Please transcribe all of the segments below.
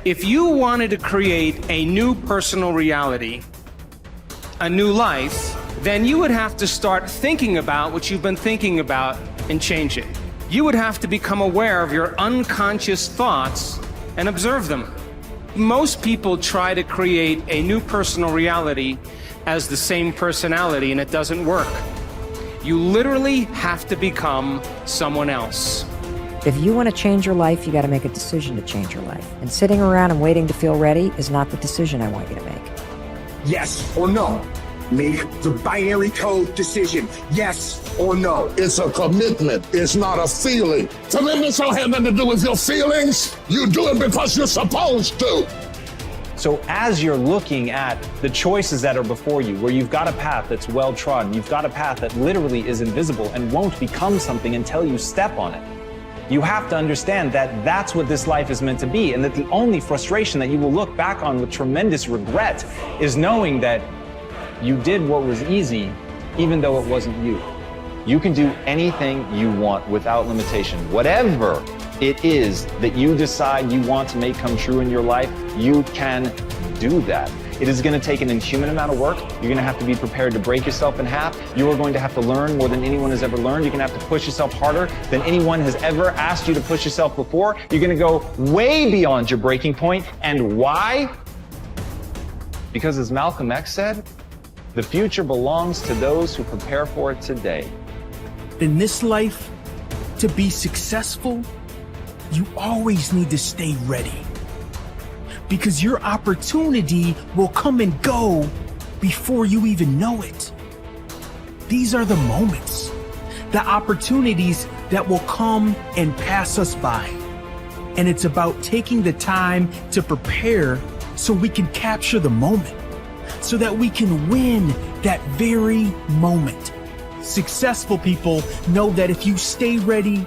if you wanted to create a new personal reality, a new life, then you would have to start thinking about what you've been thinking about and change it. You would have to become aware of your unconscious thoughts and observe them. Most people try to create a new personal reality as the same personality, and it doesn't work. You literally have to become someone else. If you want to change your life, you got to make a decision to change your life. And sitting around and waiting to feel ready is not the decision I want you to make. Yes or no. Make the binary code decision. Yes or no. It's a commitment. It's not a feeling. Commitments don't have nothing to do with your feelings. You do it because you're supposed to. So as you're looking at the choices that are before you, where you've got a path that's well-trodden, you've got a path that literally is invisible and won't become something until you step on it, you have to understand that that's what this life is meant to be, and that the only frustration that you will look back on with tremendous regret is knowing that you did what was easy, even though it wasn't you. You can do anything you want without limitation. Whatever it is that you decide you want to make come true in your life, you can do that. It is going to take an inhuman amount of work. You're going to have to be prepared to break yourself in half. You are going to have to learn more than anyone has ever learned. You're going to have to push yourself harder than anyone has ever asked you to push yourself before. You're going to go way beyond your breaking point. And why? Because as Malcolm X said, the future belongs to those who prepare for it today. In this life, to be successful, you always need to stay ready. Because your opportunity will come and go before you even know it. These are the moments, the opportunities that will come and pass us by. And it's about taking the time to prepare so we can capture the moment, so that we can win that very moment. Successful people know that if you stay ready,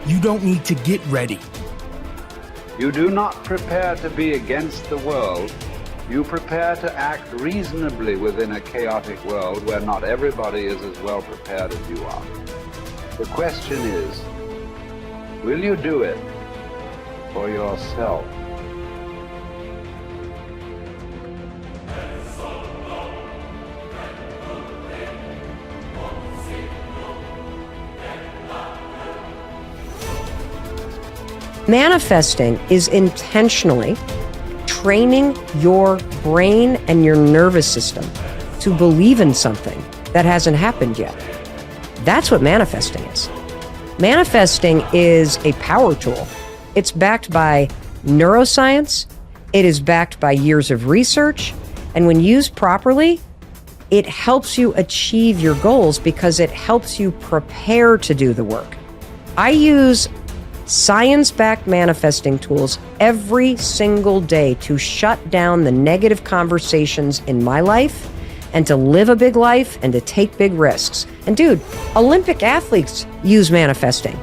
you don't need to get ready. You do not prepare to be against the world. You prepare to act reasonably within a chaotic world where not everybody is as well prepared as you are. The question is, will you do it for yourself? Manifesting is intentionally training your brain and your nervous system to believe in something that hasn't happened yet. That's what manifesting is. Manifesting is a power tool. It's backed by neuroscience. It is backed by years of research. And when used properly, it helps you achieve your goals because it helps you prepare to do the work. I use science-backed manifesting tools every single day to shut down the negative conversations in my life and to live a big life and to take big risks. And dude, Olympic athletes use manifesting.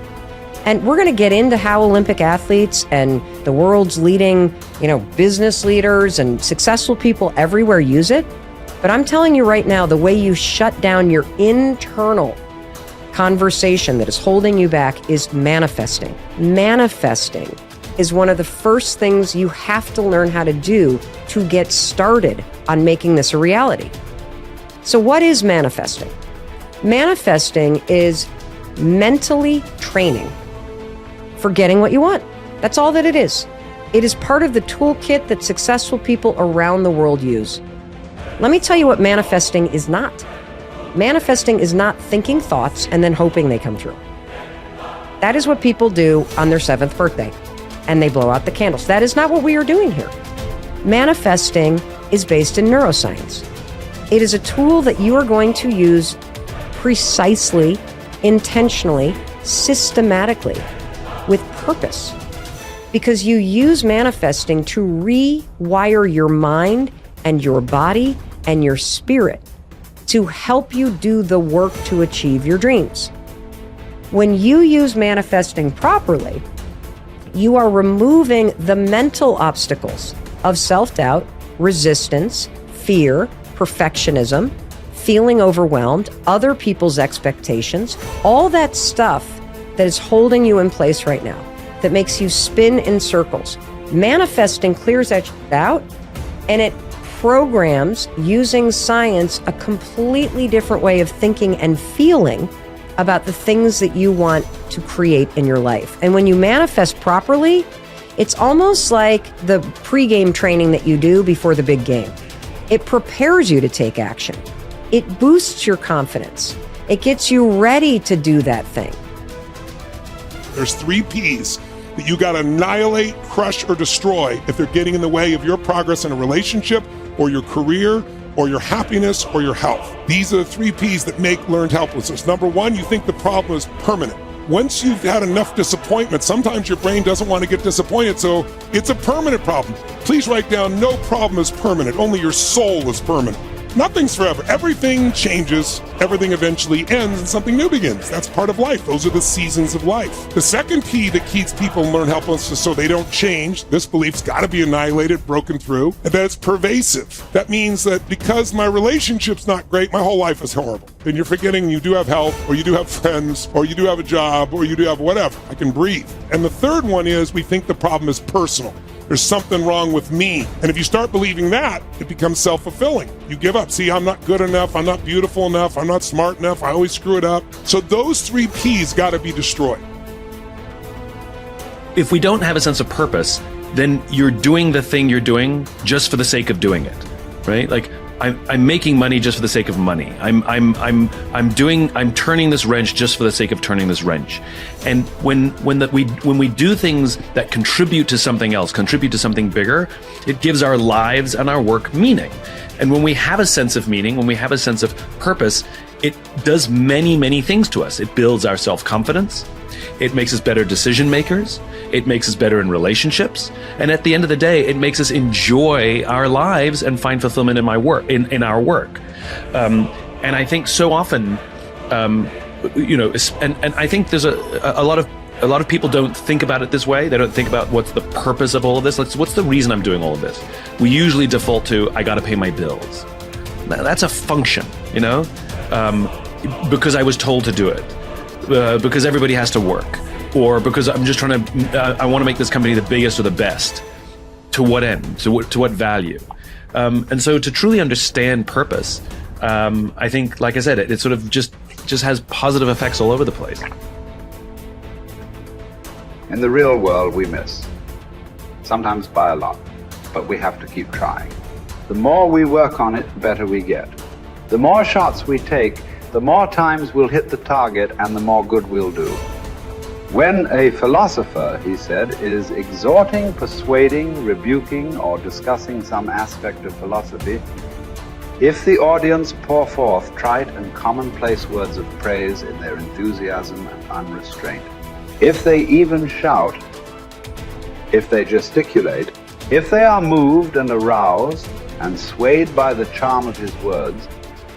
And we're going to get into how Olympic athletes and the world's leading, business leaders and successful people everywhere use it. But I'm telling you right now, the way you shut down your internal conversation that is holding you back is manifesting. Manifesting is one of the first things you have to learn how to do to get started on making this a reality. So what is manifesting? Manifesting is mentally training for getting what you want. That's all that it is. It is part of the toolkit that successful people around the world use. Let me tell you what manifesting is not. Manifesting is not thinking thoughts and then hoping they come true. That is what people do on their 7th birthday, and they blow out the candles. That is not what we are doing here. Manifesting is based in neuroscience. It is a tool that you are going to use precisely, intentionally, systematically, with purpose. Because you use manifesting to rewire your mind and your body and your spirit to help you do the work to achieve your dreams. When you use manifesting properly, you are removing the mental obstacles of self-doubt, resistance, fear, perfectionism, feeling overwhelmed, other people's expectations, all that stuff that is holding you in place right now, that makes you spin in circles. Manifesting clears that shit out, and it programs, using science, a completely different way of thinking and feeling about the things that you want to create in your life. And when you manifest properly, it's almost like the pregame training that you do before the big game. It prepares you to take action. It boosts your confidence. It gets you ready to do that thing. There's 3 P's that you got to annihilate, crush, or destroy if they're getting in the way of your progress in a relationship or your career or your happiness or your health. These are the 3 P's that make learned helplessness. Number 1, you think the problem is permanent. Once you've had enough disappointment, sometimes your brain doesn't want to get disappointed, so it's a permanent problem. Please write down, no problem is permanent, only your soul is permanent. Nothing's forever. Everything changes, everything eventually ends, and something new begins. That's part of life. Those are the seasons of life. The second key that keeps people in learned helplessness so they don't change, this belief's got to be annihilated, broken through, and that it's pervasive. That means that because my relationship's not great, my whole life is horrible. Then you're forgetting you do have health, or you do have friends, or you do have a job, or you do have whatever. I can breathe. And the third one is we think the problem is personal. There's something wrong with me. And if you start believing that, it becomes self-fulfilling. You give up. See, I'm not good enough. I'm not beautiful enough. I'm not smart enough. I always screw it up. So those 3 P's got to be destroyed. If we don't have a sense of purpose, then you're doing the thing you're doing just for the sake of doing it, right? Like I'm making money just for the sake of money. I'm turning this wrench just for the sake of turning this wrench. And when we do things that contribute to something else, contribute to something bigger, it gives our lives and our work meaning. And when we have a sense of meaning, when we have a sense of purpose, it does many, many things to us. It builds our self-confidence. It makes us better decision makers. It makes us better in relationships. And at the end of the day, it makes us enjoy our lives and find fulfillment in our work. And I think so often, and I think there's a lot of people don't think about it this way. They don't think about what's the purpose of all of this. What's the reason I'm doing all of this? We usually default to, I got to pay my bills. Now, that's a function, because I was told to do it. Because everybody has to work, or because I'm just trying to, I want to make this company the biggest or the best. To what end? To what value? And so to truly understand purpose, I think, like I said, it sort of just has positive effects all over the place. In the real world, we miss. Sometimes by a lot, but we have to keep trying. The more we work on it, the better we get. The more shots we take, the more times we'll hit the target and the more good we'll do. When a philosopher, he said, is exhorting, persuading, rebuking, or discussing some aspect of philosophy, if the audience pour forth trite and commonplace words of praise in their enthusiasm and unrestraint, if they even shout, if they gesticulate, if they are moved and aroused and swayed by the charm of his words,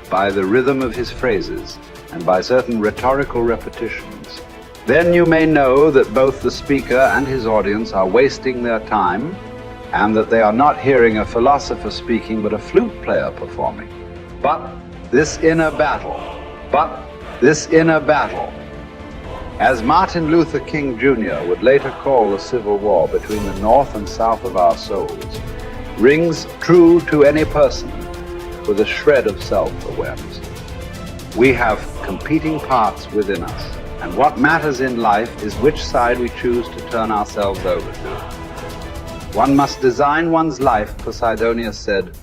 by the rhythm of his phrases, and by certain rhetorical repetitions, then you may know that both the speaker and his audience are wasting their time, and that they are not hearing a philosopher speaking but a flute player performing. But this inner battle, as Martin Luther King Jr. would later call the Civil War between the North and South of our souls, rings true to any person with a shred of self-awareness. We have competing parts within us, and what matters in life is which side we choose to turn ourselves over to. One must design one's life, Posidonius said,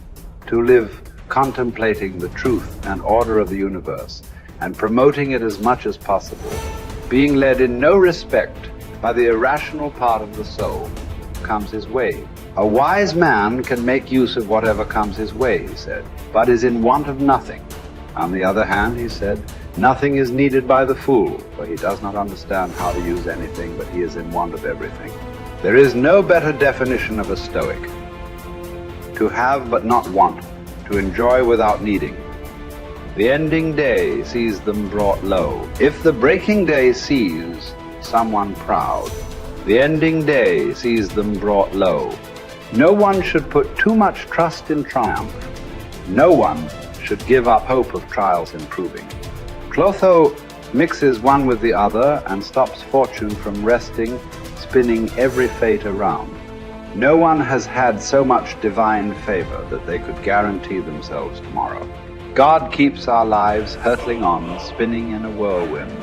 to live contemplating the truth and order of the universe, and promoting it as much as possible, being led in no respect by the irrational part of the soul comes his way. A wise man can make use of whatever comes his way, he said, but is in want of nothing. On the other hand, he said, nothing is needed by the fool, for he does not understand how to use anything, but he is in want of everything. There is no better definition of a Stoic. To have but not want, to enjoy without needing. The ending day sees them brought low. If the breaking day sees someone proud, the ending day sees them brought low. No one should put too much trust in triumph. No one should give up hope of trials improving. Clotho mixes one with the other and stops fortune from resting, spinning every fate around. No one has had so much divine favor that they could guarantee themselves tomorrow. God keeps our lives hurtling on, spinning in a whirlwind,